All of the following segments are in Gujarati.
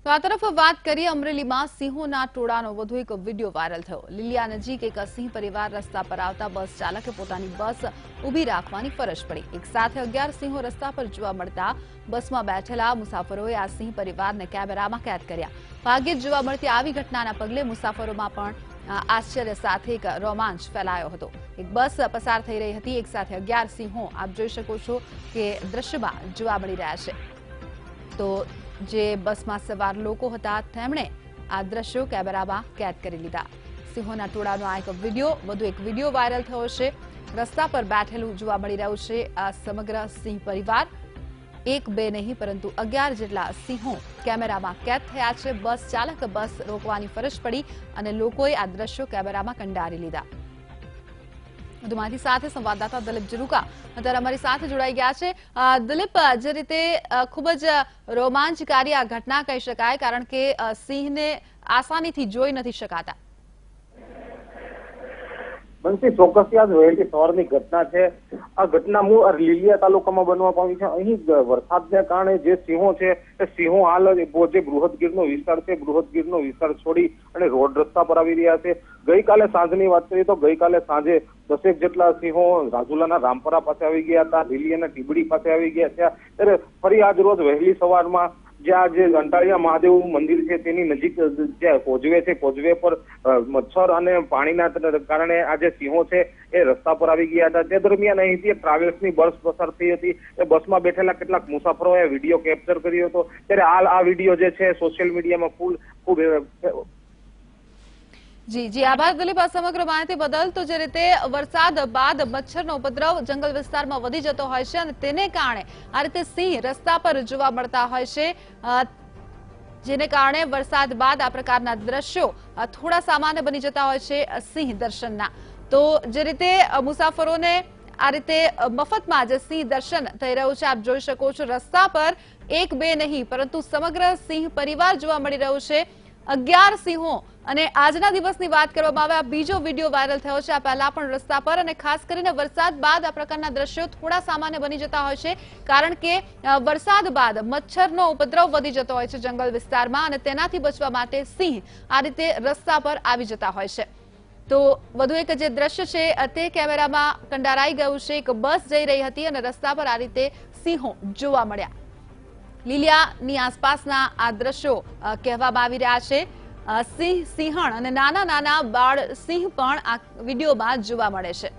તો આ તરફ વાત કરીએ અમરેલીમાં સિંહોના ટોળાનો વધુ એક વિડીયો વાયરલ થયો। લીલિયા નજીક એક સિંહ પરિવાર રસ્તા પર આવતા બસ ચાલકે પોતાની બસ ઊભી રાખવાની ફરજ પડી। એક સાથે 11 સિંહો રસ્તા પર જોવા મળતા બસમાં બેઠેલા મુસાફરોએ આ સિંહ પરિવારને કેમેરામાં કેદ કર્યા। ભાગ્યે જ જોવા મળતી આવી ઘટનાના પગલે મુસાફરોમાં પણ આશ્ચર્ય સાથે એક રોમાંચ ફેલાયો હતો। એક બસ પસાર થઈ રહી હતી, એક સાથે 11 સિંહો આપ જોઈ શકો છો કે દ્રશ્યમાં જોવા મળી રહ્યા છે। તો જે બસમાં સવાર લોકો હતા તેમણે આ દ્રશ્યો કેમેરામાં કેદ કરી લીધા। સિંહોના ટોળાનો આ એક વધુ એક વિડીયો વાયરલ થયો છે। રસ્તા પર બેઠેલું જોવા મળી રહ્યું છે આ સમગ્ર સિંહ પરિવાર। એક બે નહીં પરંતુ 11 જેટલા સિંહો કેમેરામાં કેદ થયા છે। બસ ચાલક બસ રોકવાની ફરજ પડી અને લોકોએ આ દ્રશ્યો કેમેરામાં કંડારી લીધા। વધુ માહિતી સાથે સંવાદદાતા દિલીપ જરુકા અત્યારે અમારી સાથે જોડાઈ ગયા છે। દિલીપ, જે રીતે ખૂબ જ રોમાંચકારી આ ઘટના કહી શકાય, કારણ કે સિંહને આસાનીથી જોઈ નથી શકાતા। બનતી ચોક્કસથી આજ વહેલી સવારની ઘટના છે। આ ઘટના મૂળ લીલિયા તાલુકામાં બનવા પામી છે। અહીં વરસાદને કારણે જે સિંહો છે એ સિંહો હાલ જે બૃહદગીરનો વિસ્તાર છે, બૃહદગીરનો વિસ્તાર છોડી અને રોડ રસ્તા પર આવી રહ્યા છે। ગઈકાલે સાંજની વાત કરીએ તો ગઈકાલે સાંજે 10 જેટલા સિંહો રાજુલાના રામપરા પાસે આવી ગયા હતા, લીલિયાના ટીબડી પાસે આવી ગયા છે। ત્યારે ફરી આજ રોજ વહેલી સવારમાં જ્યાં જે અંટાળિયા મહાદેવ મંદિર છે તેની નજીક જે કોઝવે છે, કોઝવે પર મચ્છર અને પાણીના કારણે આ જે સિંહો છે એ રસ્તા પર આવી ગયા હતા। તે દરમિયાન અહીંથી ટ્રાવેલ્સની બસ પસાર થઈ હતી। એ બસમાં બેઠેલા કેટલાક મુસાફરોએ વિડીયો કેપ્ચર કર્યો હતો। ત્યારે હાલ આ વિડીયો જે છે સોશિયલ મીડિયામાં ખૂબ જી આભાર દિલીપ આ સમગ્ર માહિતી બદલ। તો જે રીતે વરસાદ બાદ મચ્છરનો ઉપદ્રવ જંગલ વિસ્તારમાં વધી જતો હોય છે અને તેને કારણે આ રીતે સિંહ રસ્તા પર જોવા મળતા હોય છે, જેને કારણે વરસાદ બાદ આ પ્રકારના દ્રશ્યો થોડા સામાન્ય બની જતા હોય છે સિંહ દર્શનના। તો જે રીતે મુસાફરોને આ રીતે મફતમાં જે સિંહ દર્શન થઈ રહ્યું છે આપ જોઈ શકો છો। રસ્તા પર એક બે નહીં પરંતુ સમગ્ર સિંહ પરિવાર જોવા મળી રહ્યું છે। 11 સિંહો અને આજના દિવસની વાત કરવામાં આવે આ બીજો વિડીયો વાયરલ થયો છે। આ પહેલા પણ રસ્તા પર અને ખાસ કરીને વરસાદ બાદ આ પ્રકારના દ્રશ્યો થોડા સામાન્ય બની જતા હોય છે, કારણ કે વરસાદ બાદ મચ્છરનો ઉપદ્રવ વધી જતો હોય છે જંગલ વિસ્તારમાં અને તેનાથી બચવા માટે સિંહ આ રીતે રસ્તા પર આવી જતા હોય છે। તો વધુ એક જે દ્રશ્ય છે તે કેમેરામાં કંડારાઈ ગયું છે। એક બસ જઈ રહી હતી અને રસ્તા પર આ રીતે સિંહો જોવા મળ્યા। લીલિયાની આસપાસના આ દ્રશ્યો કહેવામાં આવી રહ્યા છે। સિંહ, સિંહણ અને નાના નાના બાળ સિંહ પણ આ વિડીયોમાં જોવા મળે છે।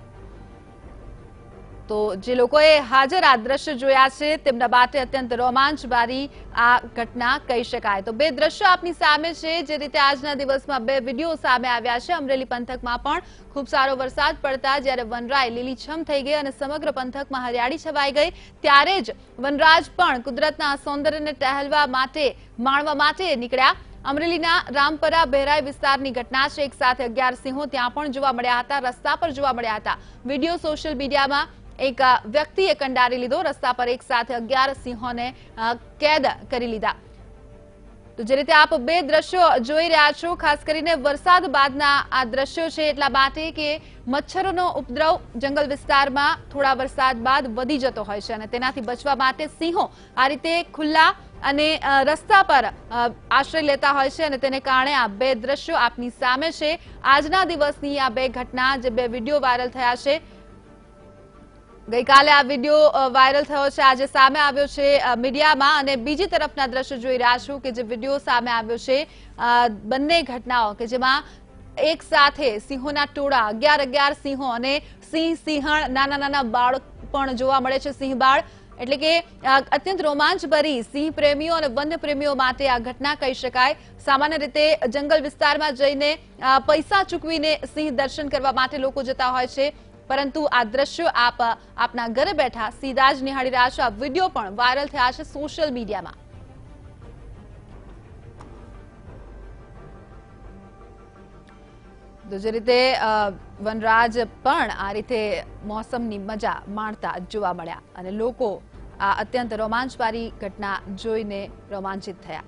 તો જે લોકોએ હાજર આ દ્રશ્ય જોયા છે તેમના માટે અત્યંત રોમાંચભરી આ ઘટના કહી શકાય। તો બે દ્રશ્યો આપની સામે છે। જે રીતે આજના દિવસમાં બે વિડીયો સામે આવ્યા છે। અમરેલી પંથકમાં પણ ખૂબ સારો વરસાદ પડતા જ્યારે વનરાય લીલીછમ થઈ ગઈ અને સમગ્ર પંથકમાં હરિયાળી છવાઈ ગઈ, ત્યારે જ વનરાજ પણ કુદરતના સૌંદર્યને ટહેલવા માટે માણવા માટે નીકળ્યા। અમરેલીના રામપરા બહેરાઈ વિસ્તારની ઘટના છે। એક સાથે 11 સિંહો ત્યાં પણ જોવા મળ્યા હતા, રસ્તા પર જોવા મળ્યા હતા। વિડીયો સોશિયલ મીડિયામાં એક વ્યક્તિએ કંડારી લીધો। રસ્તા પર એક સાથે 11 સિંહોને કેદ કરી લીધા। તો જે રીતે આપ બે દ્રશ્યો જોઈ રહ્યા છો, ખાસ કરીને વરસાદ બાદના આ દ્રશ્યો છે એટલા માટે કે મચ્છરોનો ઉપદ્રવ જંગલ વિસ્તારમાં થોડા વરસાદ બાદ વધી જતો હોય છે અને તેનાથી બચવા માટે સિંહો આ રીતે ખુલ્લા અને રસ્તા પર આશ્રય લેતા હોય છે અને તેને કારણે આ બે દ્રશ્યો આપની સામે છે। આજના દિવસની આ બે ઘટના, જે બે વિડીયો વાયરલ થયા છે। ગઈકાલે આ વિડીયો વાયરલ થયો છે, આજે સામે આવ્યો છે મીડિયામાં અને બીજી તરફના દ્રશ્યો જોઈ રહ્યા છું કે જે વિડીયો સામે આવ્યો છે બંને ઘટનાઓ કે જેમાં એક સાથે સિંહોના ટોળા 11 સિંહો અને સિંહ, સિંહણ, નાના નાના બાળ પણ જોવા મળે છે, સિંહ બાળ। એટલે કે અત્યંત રોમાંચભરી સિંહ પ્રેમીઓ અને વન્ય પ્રેમીઓ માટે આ ઘટના કહી શકાય। સામાન્ય રીતે જંગલ વિસ્તારમાં જઈને પૈસા ચૂકવીને સિંહ દર્શન કરવા માટે લોકો જતા હોય છે, પરંતુ આ દ્રશ્યો આપ આપના ઘરે બેઠા સીધા જ નિહાળી રહ્યા છો। આ વિડીયો પણ વાયરલ થયા છે સોશિયલ મીડિયામાં। તો જે રીતે વનરાજ પણ આ રીતે મોસમની મજા માણતા જોવા મળ્યા અને લોકો આ અત્યંત રોમાંચકારી ઘટના જોઈને રોમાંચિત થયા।